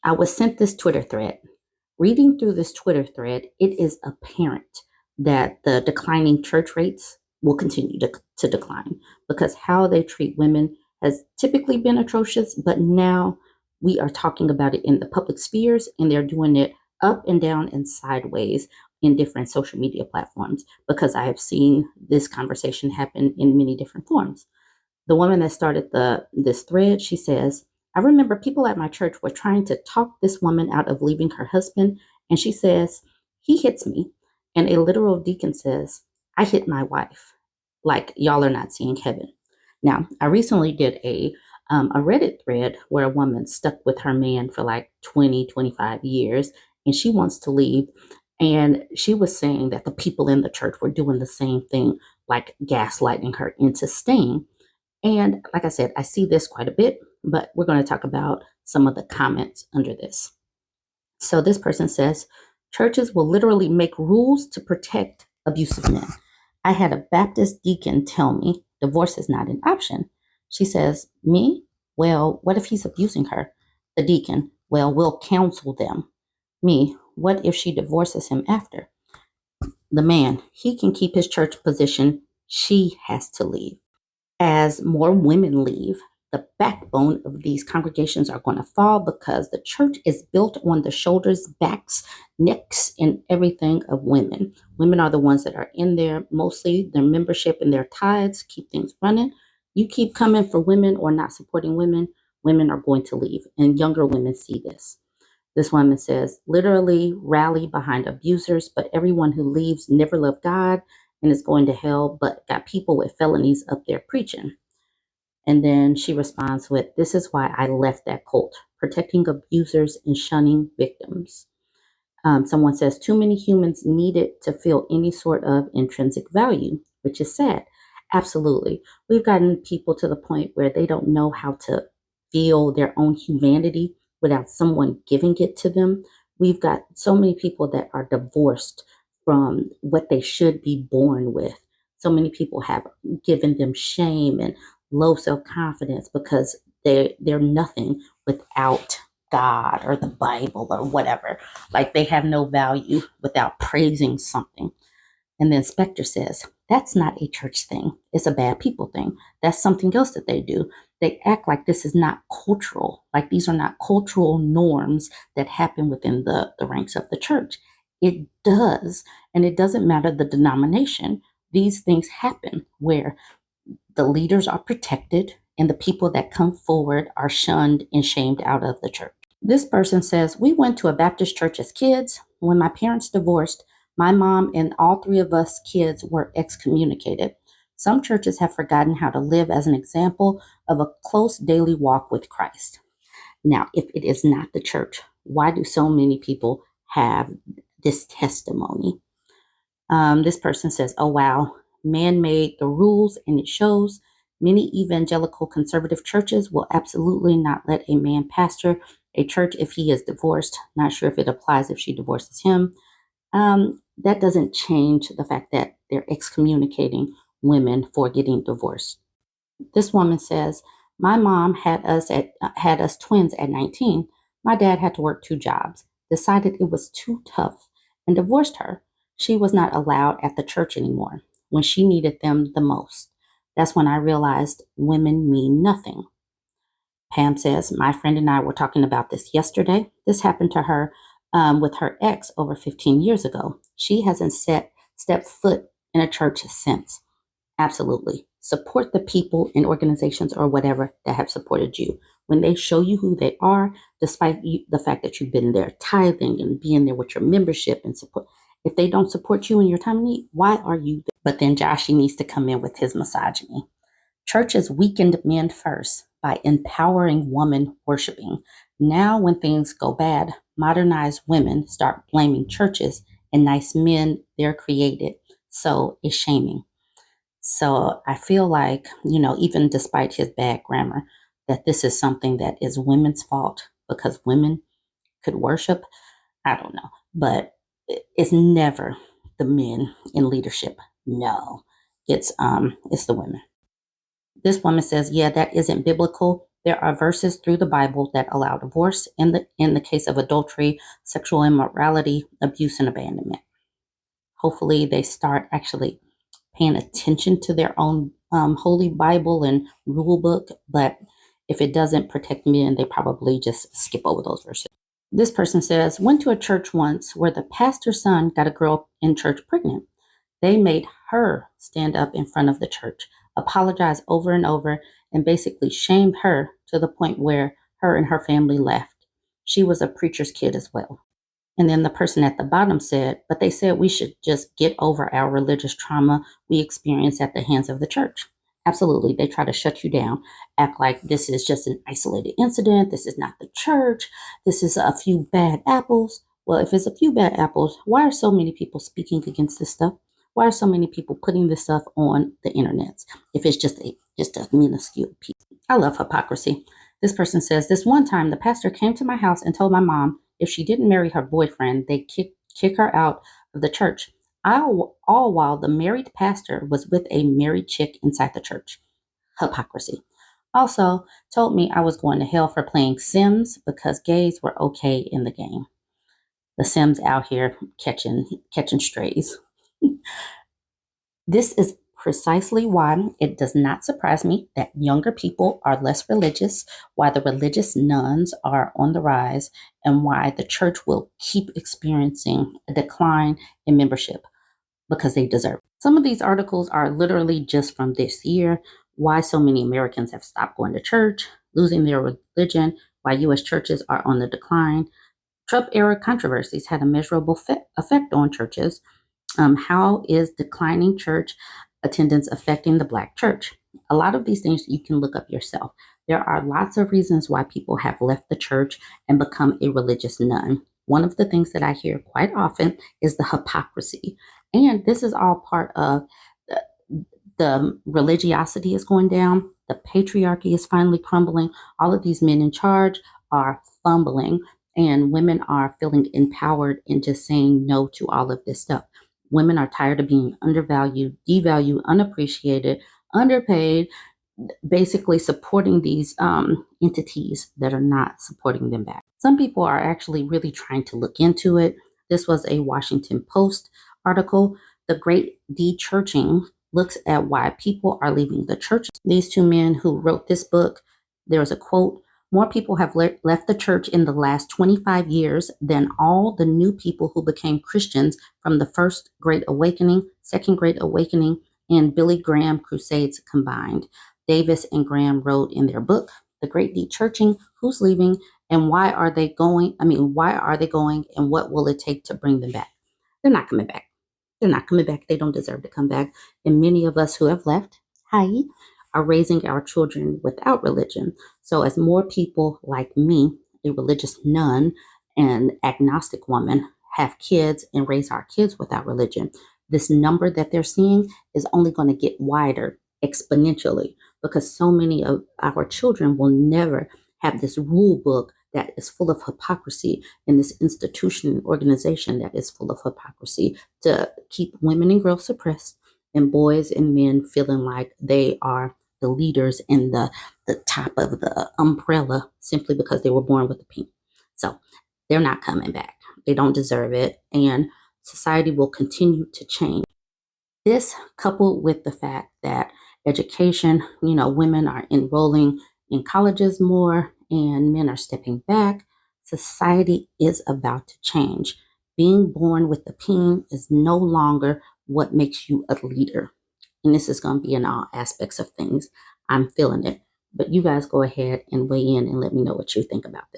I was sent this Twitter thread. Reading through this Twitter thread, it is apparent that the declining church rates will continue to decline because how they treat women has typically been atrocious, but now we are talking about it in the public spheres and they're doing it up and down and sideways in different social media platforms because I have seen this conversation happen in many different forms. The woman that started this thread, she says, I remember people at my church were trying to talk this woman out of leaving her husband. And she says, he hits me. And a literal deacon says, I hit my wife. Like y'all are not seeing heaven. Now, I recently did a Reddit thread where a woman stuck with her man for like 20, 25 years, and she wants to leave. And she was saying that the people in the church were doing the same thing, like gaslighting her into staying. And like I said, I see this quite a bit, but we're going to talk about some of the comments under this. So this person says, churches will literally make rules to protect abusive men. I had a Baptist deacon tell me divorce is not an option. She says, me? Well, what if he's abusing her? The deacon, well, we'll counsel them. Me, what if she divorces him after? The man, he can keep his church position. She has to leave. As more women leave, the backbone of these congregations are going to fall because the church is built on the shoulders, backs, necks, and everything of women. Women are the ones that are in there, mostly their membership and their tithes keep things running. You keep coming for women or not supporting women, women are going to leave. And younger women see this. This woman says, literally rally behind abusers, but everyone who leaves never loved God and is going to hell, but got people with felonies up there preaching. And then she responds with, this is why I left that cult, protecting abusers and shunning victims. Someone says, too many humans need it to feel any sort of intrinsic value, which is sad. Absolutely. We've gotten people to the point where they don't know how to feel their own humanity without someone giving it to them. We've got so many people that are divorced from what they should be born with. So many people have given them shame and low self-confidence because they're nothing without God or the Bible or whatever. Like they have no value without praising something. And then Spectre says, that's not a church thing. It's a bad people thing. That's something else that they do. They act like this is not cultural, like these are not cultural norms that happen within the ranks of the church. It does. And it doesn't matter the denomination. These things happen where the leaders are protected and the people that come forward are shunned and shamed out of the church. This person says, we went to a Baptist church as kids. When my parents divorced, my mom and all three of us kids were excommunicated. Some churches have forgotten how to live as an example of a close daily walk with Christ. Now, if it is not the church, why do so many people have this testimony? This person says, oh, wow, man made the rules and it shows. Many evangelical conservative churches will absolutely not let a man pastor a church if he is divorced. Not sure if it applies if she divorces him. That doesn't change the fact that they're excommunicating women for getting divorced. This woman says, my mom had us twins at 19. My dad had to work 2 jobs, decided it was too tough, and divorced her. She was not allowed at the church anymore when she needed them the most. That's when I realized women mean nothing. Pam says, my friend and I were talking about this yesterday. This happened to her with her ex over 15 years ago. She hasn't stepped foot in a church since. Absolutely. Support the people and organizations or whatever that have supported you. When they show you who they are, despite the fact that you've been there tithing and being there with your membership and support, if they don't support you in your time of need, why are you there? But then Joshy needs to come in with his misogyny. Church has weakened men first by empowering woman worshiping. Now, when things go bad, modernized women start blaming churches and nice men they're created. So it's shaming. So I feel like, even despite his bad grammar, that this is something that is women's fault because women could worship. I don't know, but it's never the men in leadership. No, it's the women. This woman says, yeah, that isn't biblical. There are verses through the Bible that allow divorce in the case of adultery, sexual immorality, abuse, and abandonment. Hopefully, they start actually paying attention to their own holy Bible and rule book. But if it doesn't protect men, they probably just skip over those verses. This person says, went to a church once where the pastor's son got a girl in church pregnant. They made her stand up in front of the church, apologize over and over, and basically shamed her to the point where her and her family left. She was a preacher's kid as well. And then the person at the bottom said, but they said we should just get over our religious trauma we experience at the hands of the church. Absolutely. They try to shut you down, act like this is just an isolated incident. This is not the church. This is a few bad apples. Well, if it's a few bad apples, why are so many people speaking against this stuff? Why are so many people putting this stuff on the internet if it's just a minuscule piece? I love hypocrisy. This person says, this one time the pastor came to my house and told my mom if she didn't marry her boyfriend, they'd kick her out of the church. All while the married pastor was with a married chick inside the church. Hypocrisy. Also told me I was going to hell for playing Sims because gays were okay in the game. The Sims out here catching strays. This is precisely why it does not surprise me that younger people are less religious, why the religious nuns are on the rise, and why the church will keep experiencing a decline in membership because they deserve it. Some of these articles are literally just from this year. Why so many Americans have stopped going to church, losing their religion, why U.S. churches are on the decline. Trump-era controversies had a measurable effect on churches. How is declining church attendance affecting the Black church? A lot of these things you can look up yourself. There are lots of reasons why people have left the church and become a religious nun. One of the things that I hear quite often is the hypocrisy. And this is all part of the religiosity is going down. The patriarchy is finally crumbling. All of these men in charge are fumbling, and women are feeling empowered and just saying no to all of this stuff. Women are tired of being undervalued, devalued, unappreciated, underpaid, basically supporting these entities that are not supporting them back. Some people are actually really trying to look into it. This was a Washington Post article. The Great De-Churching looks at why people are leaving the church. These two men who wrote this book, there was a quote, more people have left the church in the last 25 years than all the new people who became Christians from the First Great Awakening, Second Great Awakening, and Billy Graham crusades combined. Davis and Graham wrote in their book, The Great De-Churching, Who's Leaving and Why Are They Going? Why are they going and what will it take to bring them back? They're not coming back. They're not coming back. They don't deserve to come back. And many of us who have left, are raising our children without religion. So as more people like me, a religious nun and agnostic woman, have kids and raise our kids without religion, this number that they're seeing is only going to get wider exponentially because so many of our children will never have this rule book that is full of hypocrisy and this institution and organization that is full of hypocrisy to keep women and girls suppressed and boys and men feeling like they are the leaders in the top of the umbrella simply because they were born with a pink. So they're not coming back. They don't deserve it. And society will continue to change. This coupled with the fact that education, women are enrolling in colleges more and men are stepping back, society is about to change. Being born with the peen is no longer what makes you a leader. And this is going to be in all aspects of things. I'm feeling it. But you guys go ahead and weigh in and let me know what you think about this.